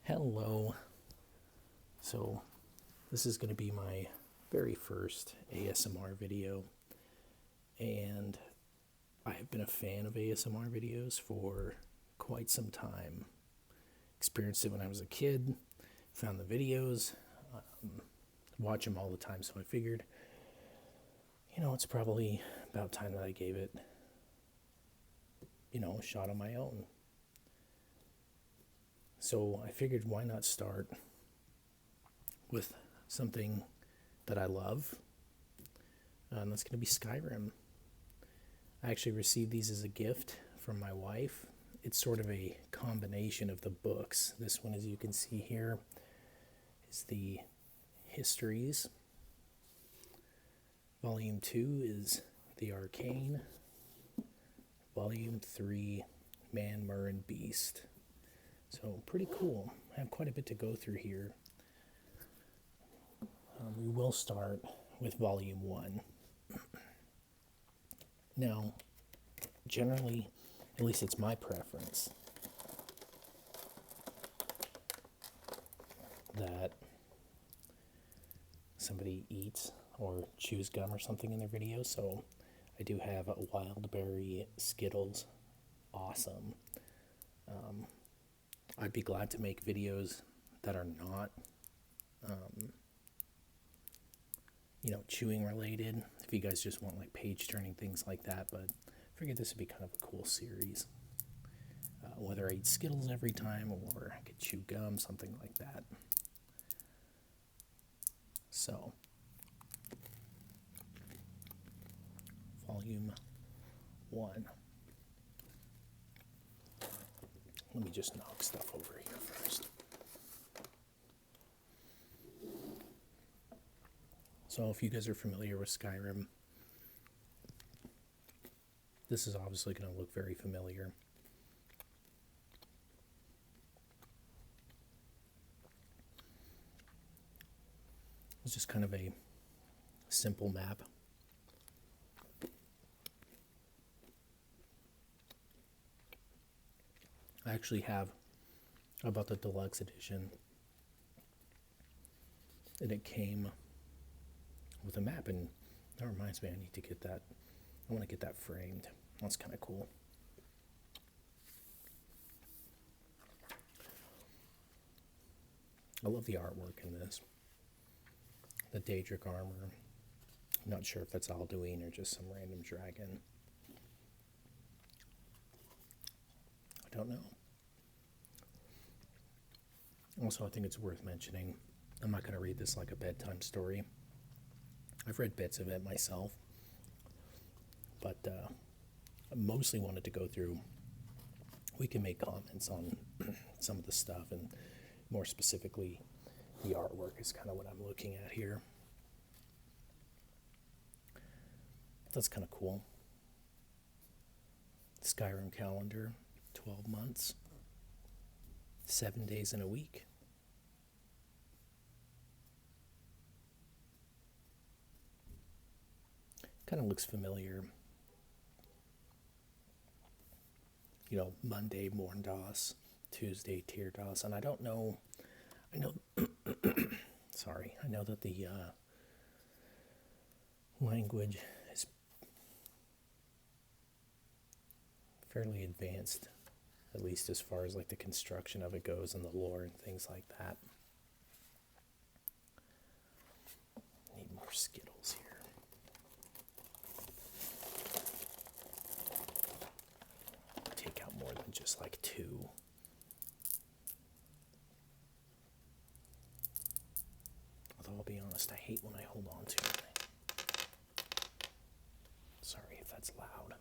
Hello. So, this is going to be my very first ASMR video, and I have been a fan of ASMR videos for quite some time. Experienced it when I was a kid, found the videos, watch them all the time, so I figured, it's probably about time that I gave it, a shot on my own. So I figured, why not start with something that I love, and that's going to be Skyrim. I actually received these as a gift from my wife. It's sort of a combination of the books. This one, as you can see here, is the Histories. Volume 2 is the Arcane. Volume 3, Man, Mer, and Beast. So pretty cool. I have quite a bit to go through here. We will start with Volume 1. Now, generally, at least it's my preference, that somebody eats or chews gum or something in their video, so I do have a wild berry Skittles. Awesome. I'd be glad to make videos that are not chewing related, if you guys just want like page turning things like that, but I figured this would be kind of a cool series. Whether I eat Skittles every time or I could chew gum, something like that. So, Volume 1. Let me just knock stuff over here first. So if you guys are familiar with Skyrim, this is obviously going to look very familiar. It's just kind of a simple map. I actually have about the deluxe edition, and it came with a map, and that reminds me, I need to get that. I want to get that framed. That's kind of cool. I love the artwork in this. The Daedric armor. I'm not sure if that's Alduin or just some random dragon. I don't know. Also, I think it's worth mentioning, I'm not going to read this like a bedtime story. I've read bits of it myself, but I mostly wanted to go through. We can make comments on some of the stuff, and more specifically, the artwork is kind of what I'm looking at here. That's kind of cool. Skyrim Calendar, 12 months, 7 days in a week. Kind of looks familiar. Monday Morndos, Tuesday Tyrdos, and I know sorry, I know that the language is fairly advanced, at least as far as like the construction of it goes and the lore and things like that. Need more Skittles here. Take out more than just like 2. Although I'll be honest, I hate when I hold on to it. Sorry if that's loud.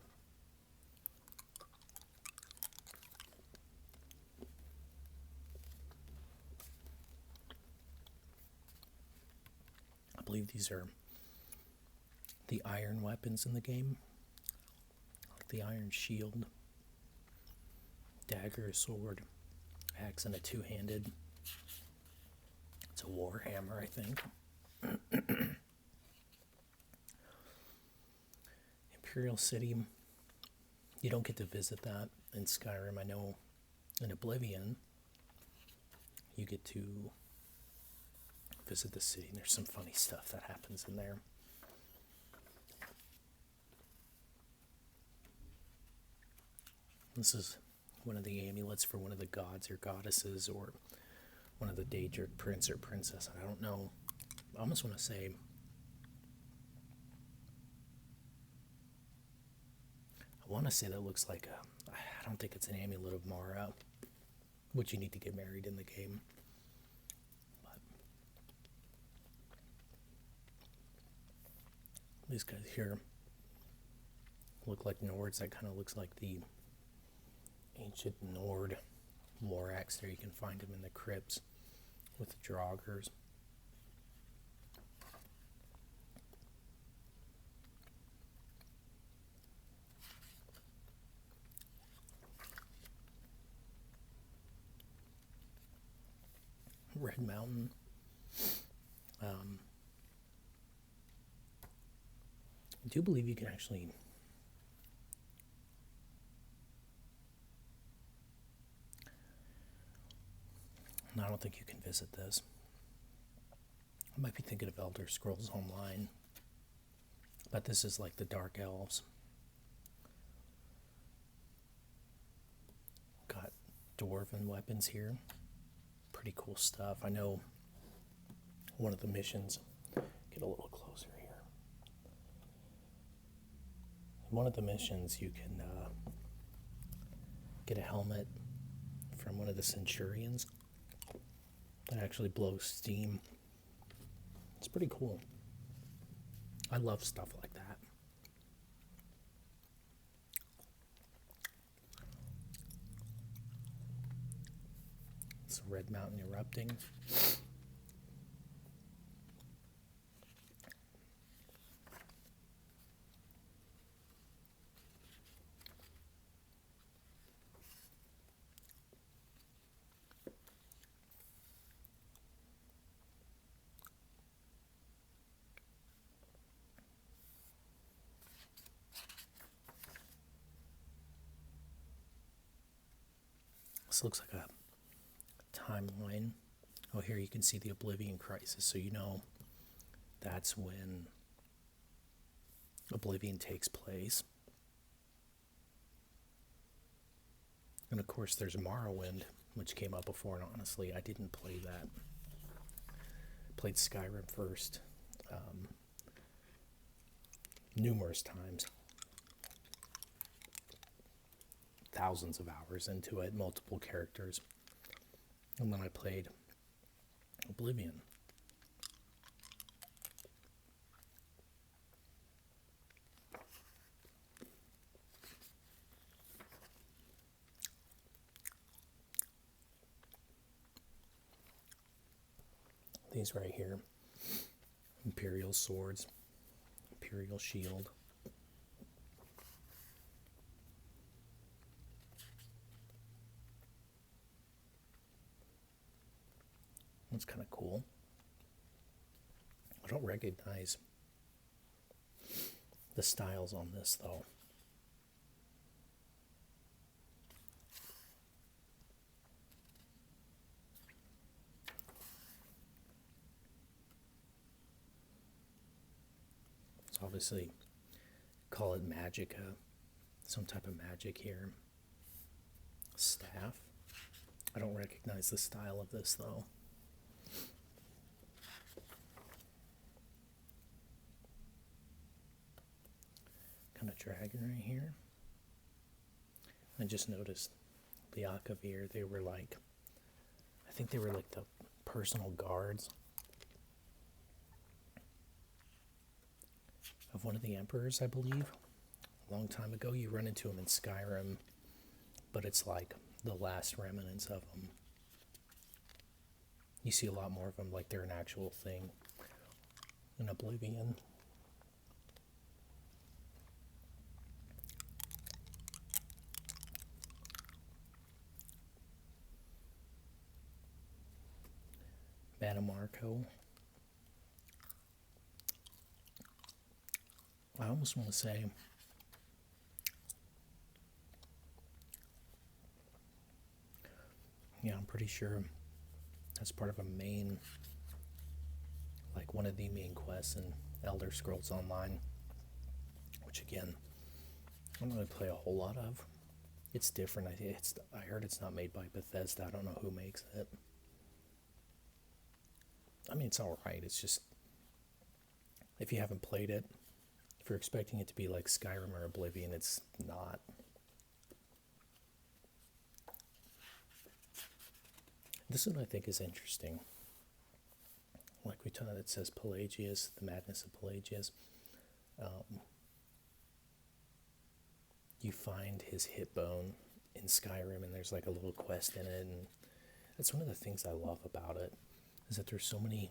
I believe these are the iron weapons in the game, like the iron shield, dagger, sword, axe, and a 2-handed. It's a war hammer, I think. Imperial City. You don't get to visit that in Skyrim. I know in Oblivion you get to visit the city, and there's some funny stuff that happens in there. This is one of the amulets for one of the gods or goddesses, or one of the Daedric prince or princess. I don't know. I almost want to say, that looks like I don't think it's an amulet of Mara, which you need to get married in the game. But these guys here look like Nords. That kind of looks like the ancient Nord Lorax. There you can find them in the crypts with the Draugrs. Red Mountain. I do believe you can actually I don't think you can visit this. I might be thinking of Elder Scrolls Online, but this is like the Dark Elves. Got dwarven weapons here. Pretty cool stuff. I know one of the missions, get a little closer here. In one of the missions, you can get a helmet from one of the Centurions that actually blows steam. It's pretty cool. I love stuff like that. It's Red Mountain erupting. This looks like a timeline. Oh, here you can see the Oblivion Crisis, so you know that's when Oblivion takes place. And of course there's Morrowind, which came up before, and honestly I didn't play that. Played Skyrim first, numerous times. Thousands of hours into it, multiple characters. And then I played Oblivion. These right here, Imperial swords, Imperial shield. That's kind of cool. I don't recognize the styles on this though. It's obviously, call it magica, some type of magic here. Staff. I don't recognize the style of this though. Kind of dragon right here. I just noticed the Akavir, they were like, I think they were like the personal guards of one of the emperors, I believe. A long time ago, you run into them in Skyrim, but it's like the last remnants of them. You see a lot more of them like they're an actual thing in Oblivion. Marco. I almost want to say yeah, I'm pretty sure as part of a main, like one of the main quests in Elder Scrolls Online, which again, I don't really play a whole lot of. It's different. I heard it's not made by Bethesda. I don't know who makes it. I mean, it's alright. It's just, if you haven't played it, if you're expecting it to be like Skyrim or Oblivion, it's not. This one I think is interesting. Like we talked, it says Pelagius, the madness of Pelagius. You find his hip bone in Skyrim, and there's like a little quest in it, and that's one of the things I love about it, is that there's so many,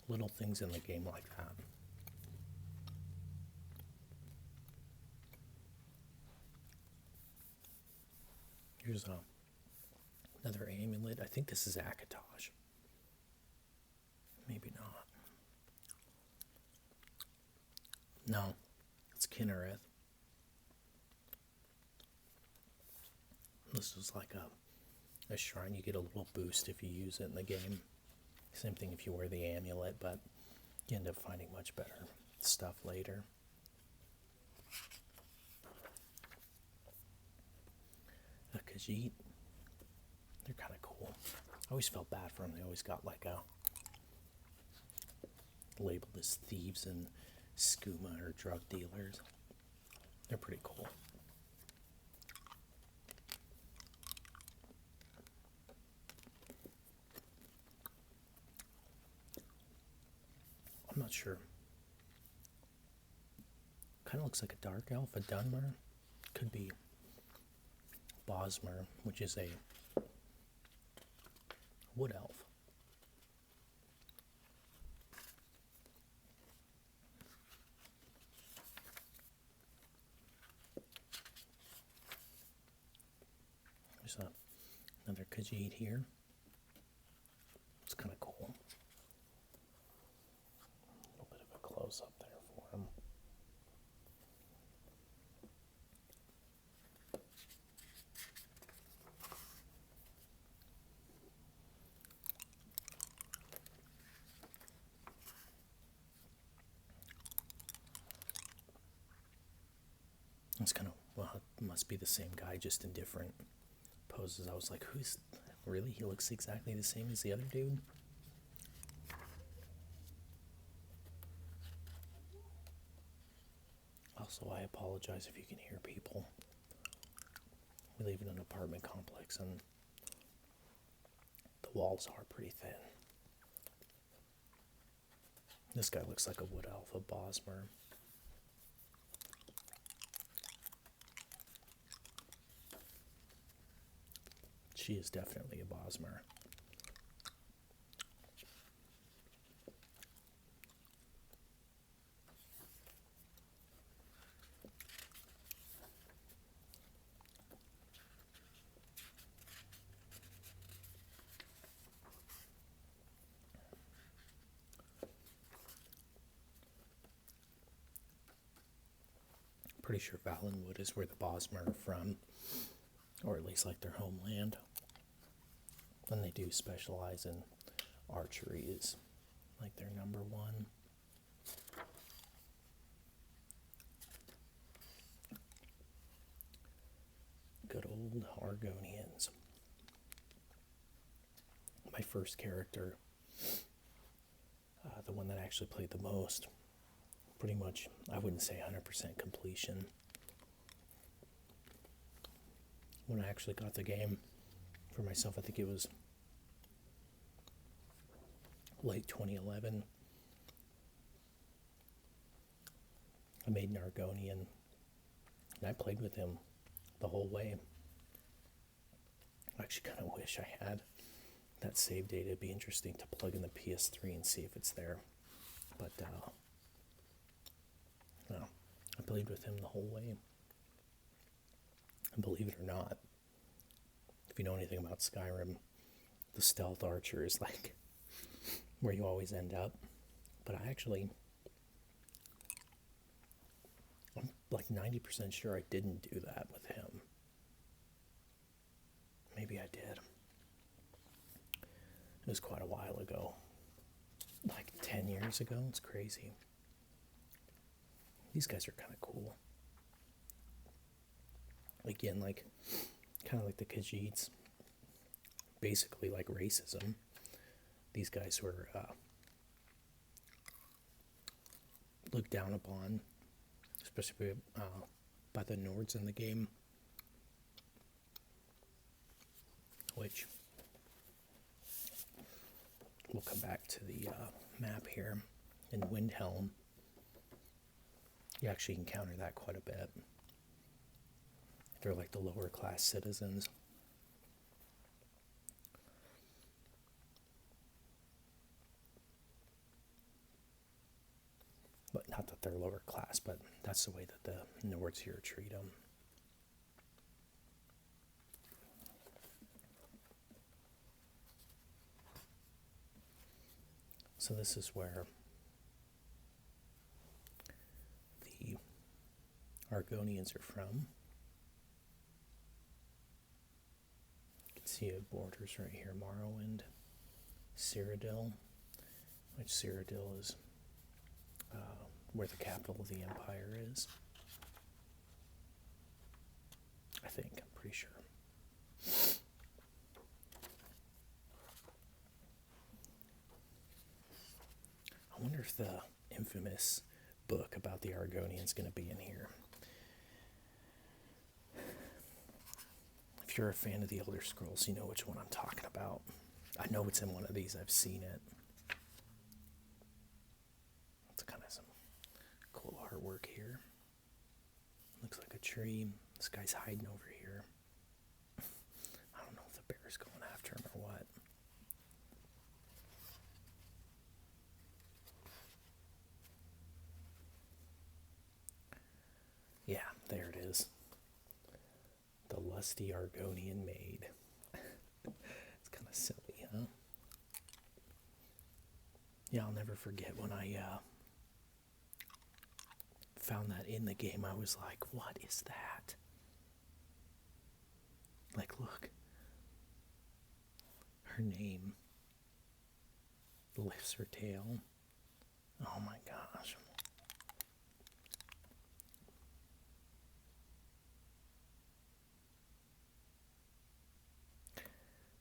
little things in the game like that. Here's another amulet. I think this is Akatosh. Maybe not. No, it's Kinnereth. This is like a shrine. You get a little boost if you use it in the game. Same thing if you wear the amulet, but you end up finding much better stuff later. A Khajiit. They're kind of cool. I always felt bad for them. They always got like labeled as thieves and skooma or drug dealers. They're pretty cool. I'm not sure. Kind of looks like a dark elf, a Dunmer. Could be Bosmer, which is a wood elf. There's another Khajiit here. It's kind of cool. A little bit of a close-up there for him. It's kind of, well, it must be the same guy, just in different poses. I was like, really? He looks exactly the same as the other dude? Also, I apologize if you can hear people. We live in an apartment complex, and the walls are pretty thin. This guy looks like a wood elf, a Bosmer. She is definitely a Bosmer. Pretty sure Valenwood is where the Bosmer are from, or at least like their homeland. And they do specialize in archery, is like their number one. Good old Argonians. My first character, the one that I actually played the most, pretty much, I wouldn't say 100% completion. When I actually got the game for myself, I think it was late 2011. I made an Argonian, and I played with him the whole way. I actually kind of wish I had that save data. It'd be interesting to plug in the PS3 and see if it's there. But, no, I played with him the whole way. And believe it or not, if you know anything about Skyrim, the stealth archer is like where you always end up. But I'm like 90% sure I didn't do that with him. Maybe maybe I did. It was quite a while ago. Like 10 years ago. It's crazy. These guys are kind of cool. Again, like, kind of like the Khajiits. Basically like racism. These guys were looked down upon, especially by the Nords in the game. Which, we'll come back to the map here. In Windhelm, you actually encounter that quite a bit. They're like the lower class citizens. But not that they're lower class, but that's the way that the Nords here treat them. So this is where the Argonians are from. You can see it borders right here, Morrowind, Cyrodiil, which Cyrodiil is where the capital of the Empire is. I think, I'm pretty sure. I wonder if the infamous book about the Argonians is going to be in here. If you're a fan of the Elder Scrolls, you know which one I'm talking about. I know it's in one of these. I've seen it. It's kind of some cool artwork here. Looks like a tree. This guy's hiding over here. I don't know if the bear's going after him or what. Yeah, there it is. The lusty Argonian maid. It's kind of silly, huh? Yeah, I'll never forget when I found that in the game. I was like, what is that? Like, look. Her name lifts her tail. Oh my gosh.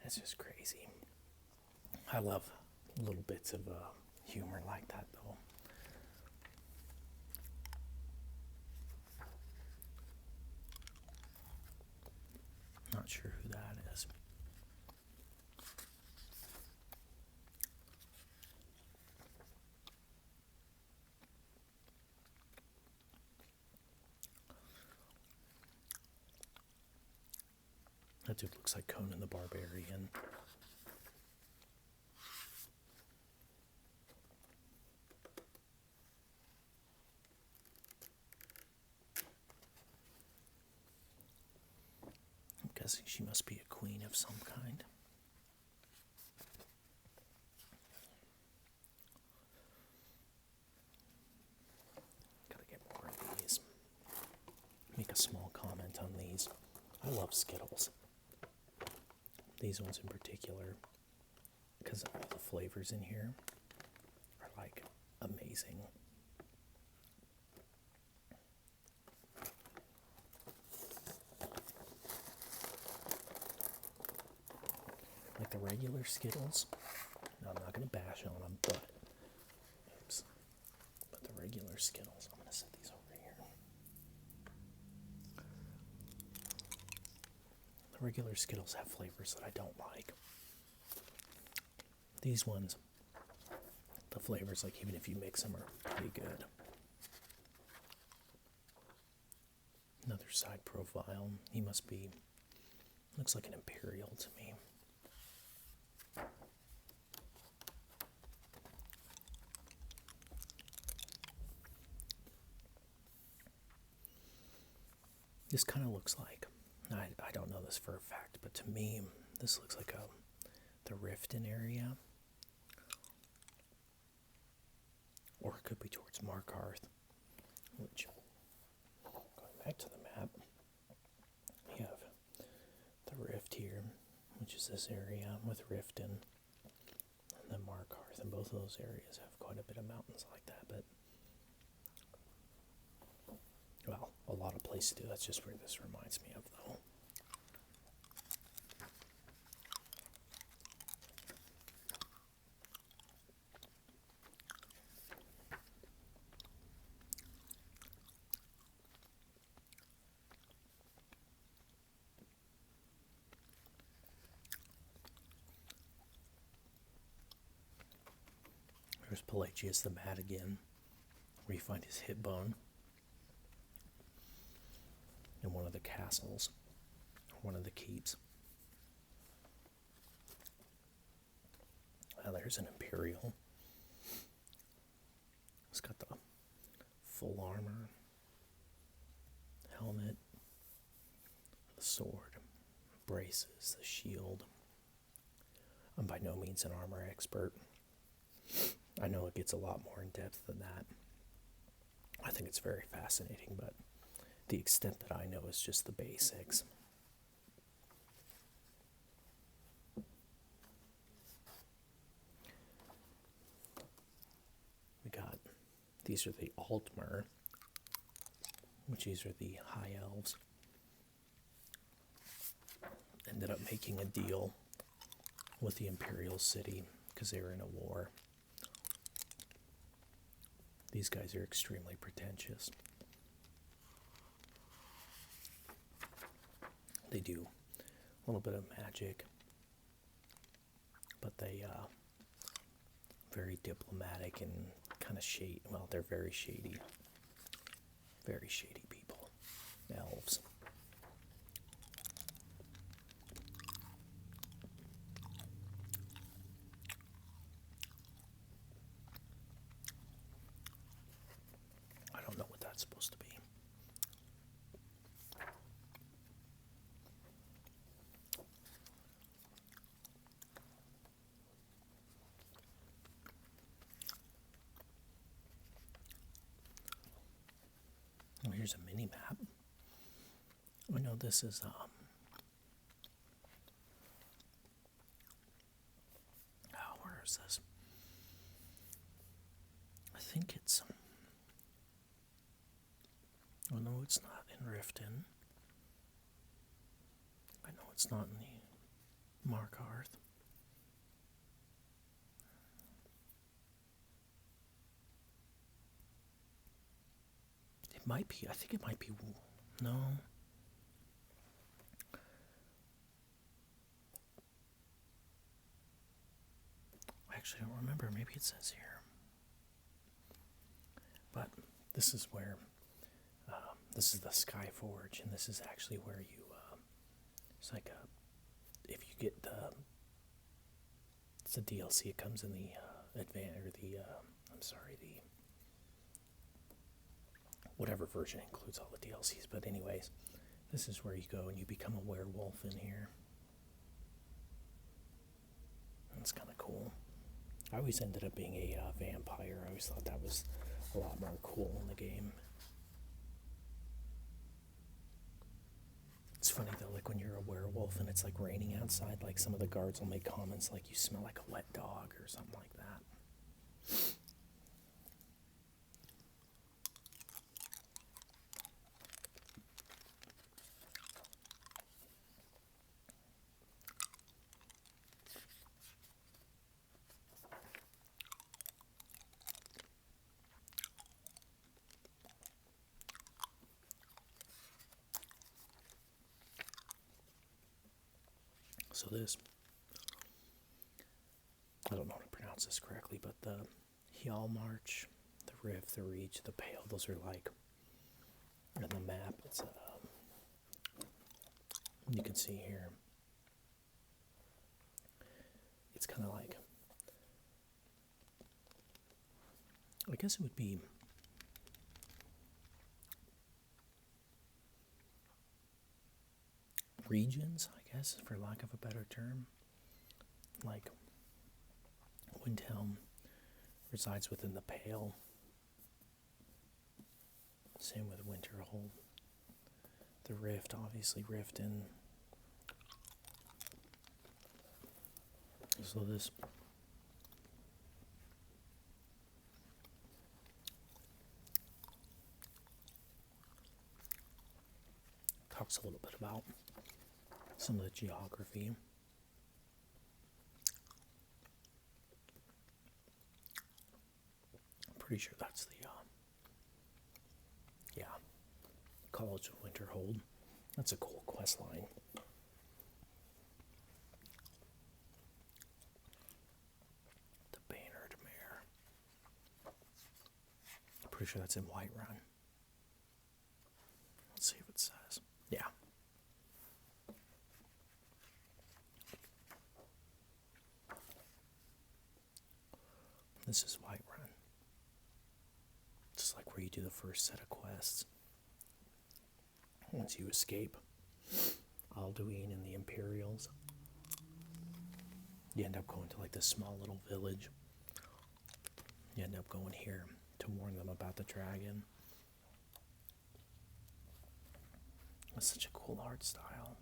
That's just crazy. I love little bits of humor like that, though. Not sure who that is. That dude looks like Conan the Barbarian. I'm guessing she must be a queen of some kind. Gotta get more of these. Make a small comment on these. I love Skittles. These ones in particular, because all the flavors in here are like amazing. Like the regular Skittles, no, I'm not going to bash on them, but the regular Skittles, I'm going to set these over here. The regular Skittles have flavors that I don't like. These ones, the flavors, like even if you mix them, are pretty good. Another side profile. He must be, looks like an Imperial to me. This kind of looks like, I don't know this for a fact, but to me, this looks like the Riften area. Or it could be towards Markarth, which, going back to the map, we have the rift here. which is this area with Riften, and then Markarth, and both of those areas have quite a bit of mountains like that, but, well, a lot of places do. That's just where this reminds me of, though. There's Pelagius the Mad again, where you find his hip bone in one of the castles, or one of the keeps. There's an Imperial. It's got the full armor, helmet, the sword, braces, the shield. I'm by no means an armor expert. I know it gets a lot more in depth than that. I think it's very fascinating, but the extent that I know is just the basics. We got, these are the Altmer, which these are the High Elves. Ended up making a deal with the Imperial City because they were in a war. These guys are extremely pretentious. They do a little bit of magic, but they very diplomatic and kind of shady. Well, they're very shady people. Elves. I don't know what that's supposed to be. Oh, here's a mini map. I know this is where is this? I think it's oh no, it's not in Riften. I know it's not in the Markarth. It might be. I think it might be. No. I actually don't remember. Maybe it says here. But this is where. This is the Skyforge, and this is actually where you. It's like a. If you get the. It's a DLC. It comes in the I'm sorry, the. Whatever version includes all the DLCs, but anyways, this is where you go and you become a werewolf in here. That's kind of cool. I always ended up being a vampire. I always thought that was a lot more cool in the game. It's funny though, like when you're a werewolf and it's like raining outside, like some of the guards will make comments like you smell like a wet dog or something like that. So this, I don't know how to pronounce this correctly, but the Hjalmarch, the Rift, the Reach, the Pale, those are like, and the map, it's, you can see here, it's kind of like, I guess it would be, regions, I guess, for lack of a better term. Like, Windhelm resides within the Pale. Same with Winterhold. The Rift, obviously Riften. So this talks a little bit about some of the geography. I'm pretty sure that's the, College of Winterhold. That's a cool quest line. The Bannered Mare. I'm pretty sure that's in Whiterun. Let's see if it says. Yeah. This is Whiterun. It's like where you do the first set of quests. Once you escape Alduin and the Imperials, you end up going to like this small little village. You end up going here to warn them about the dragon. It's such a cool art style.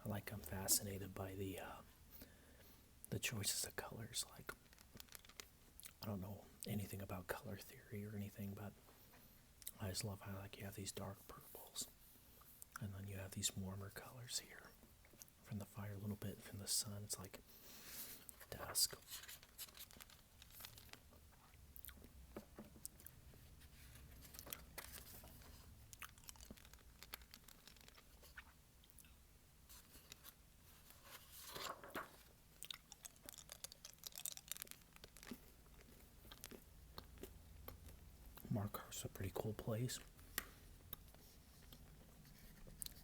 I'm fascinated by the choices of colors. Like, I don't know anything about color theory or anything, but I just love how you have these dark purples, and then you have these warmer colors here from the fire, a little bit from the sun. It's like dusk. Markarth's a pretty cool place.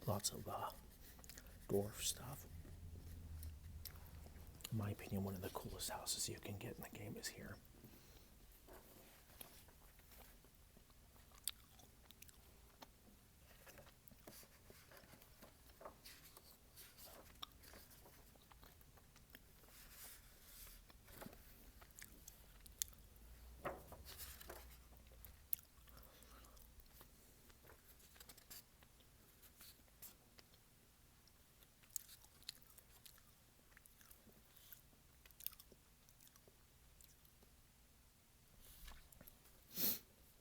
Lots of dwarf stuff. In my opinion, one of the coolest houses you can get in the game is here.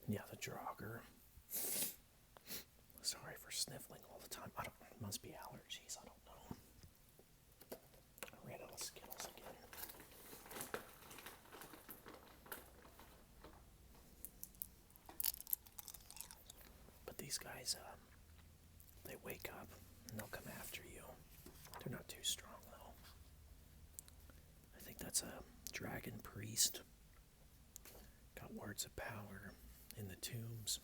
Yeah, the Draugr. Sorry for sniffling all the time. It must be allergies. I don't know. I ran out of Skittles again. But these guys, they wake up and they'll come after you. They're not too strong though. I think that's a dragon priest. Got words of power in the tombs.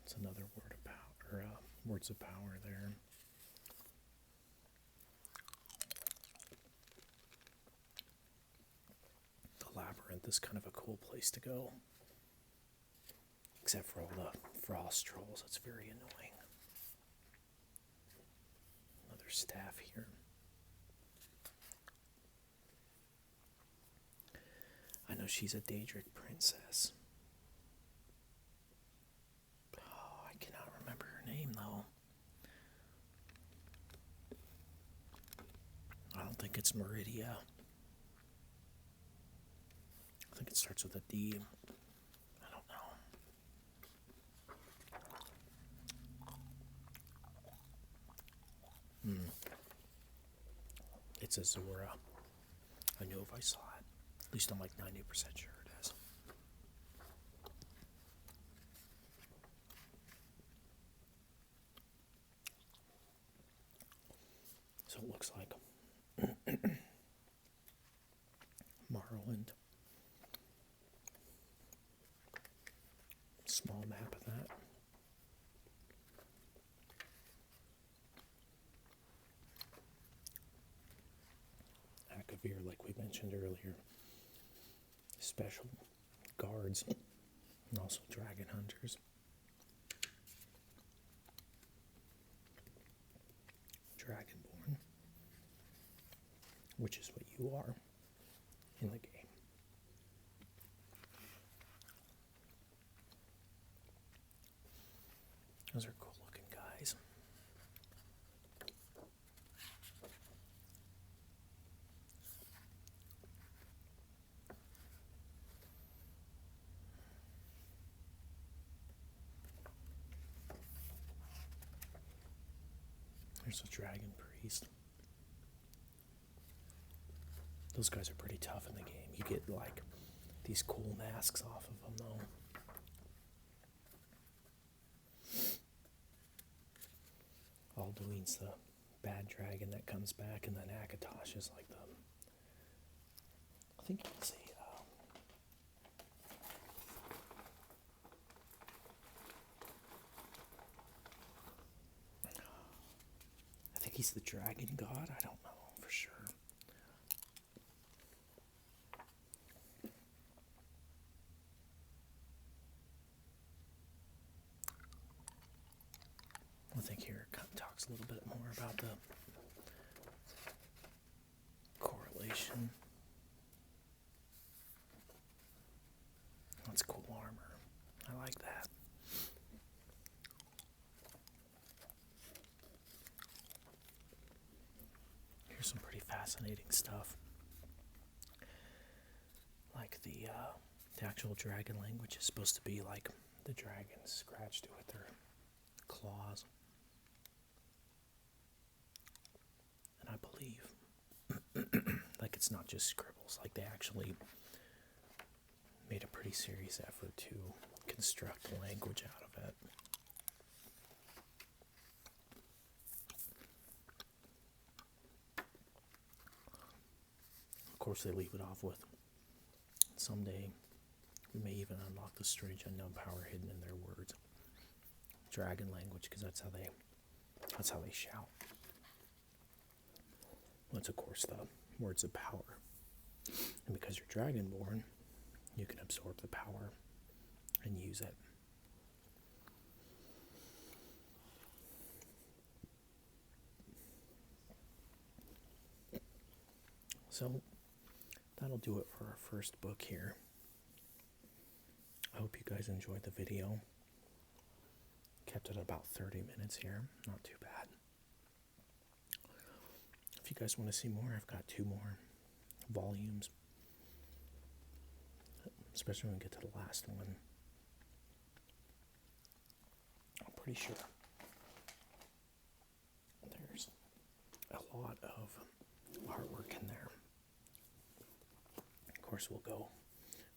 It's another word of power, or words of power there. The labyrinth is kind of a cool place to go, except for all the frost trolls. It's very annoying. Another staff here. I know she's a Daedric princess. Oh, I cannot remember her name though. I don't think it's Meridia. I think it starts with a D. I don't know. It's Azora. I knew if I saw it. At least I'm like 90% sure it is. So it looks like Morrowind. Small map of that. Akavir, like we mentioned earlier. Special guards and also dragon hunters. Dragonborn, which is what you are in the game. There's a dragon priest. Those guys are pretty tough in the game. You get like these cool masks off of them though. Alduin's the bad dragon that comes back, and then Akatosh is like the, I think he's I think he's the dragon god. I don't know for sure. I think here it talks a little bit more about the correlation. That's cool armor. I like that. Here's some pretty fascinating stuff. Like the actual dragon language is supposed to be like the dragons scratched it with their claws. And I believe like it's not just scribbles, like they actually made a pretty serious effort to construct a language out of it. Of course, they leave it off with, someday we may even unlock the strange unknown power hidden in their words. Dragon language, because that's how they shout. That's of course the words of power. And because you're dragonborn, you can absorb the power and use it. So that'll do it for our first book here. I hope you guys enjoyed the video. Kept it about 30 minutes here, not too bad. If you guys want to see more, I've got 2 more volumes, especially when we get to the last one. I'm pretty sure there's a lot of artwork in there. Of course, we'll go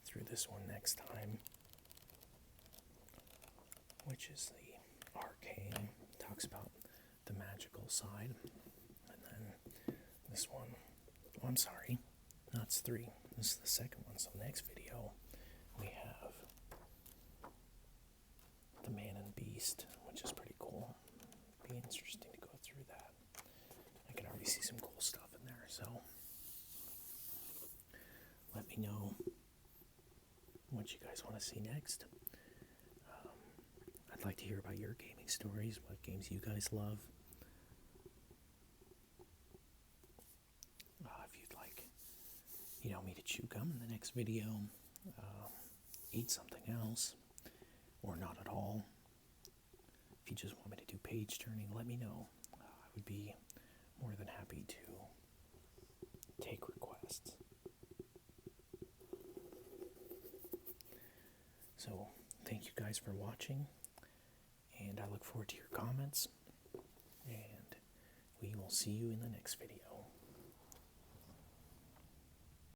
through this one next time, which is the arcane. Talks about the magical side. And then this one, oh, I'm sorry, that's 3. This is the second one. So next video we have the Man and Beast, which is pretty cool. Be interesting to go through that. I can already see some cool stuff in there, so let me know what you guys want to see next. I'd like to hear about your gaming stories, what games you guys love. If you'd like, me to chew gum in the next video, eat something else, or not at all. If you just want me to do page turning, let me know. I would be more than happy to take requests. So, thank you guys for watching, and I look forward to your comments, and we will see you in the next video.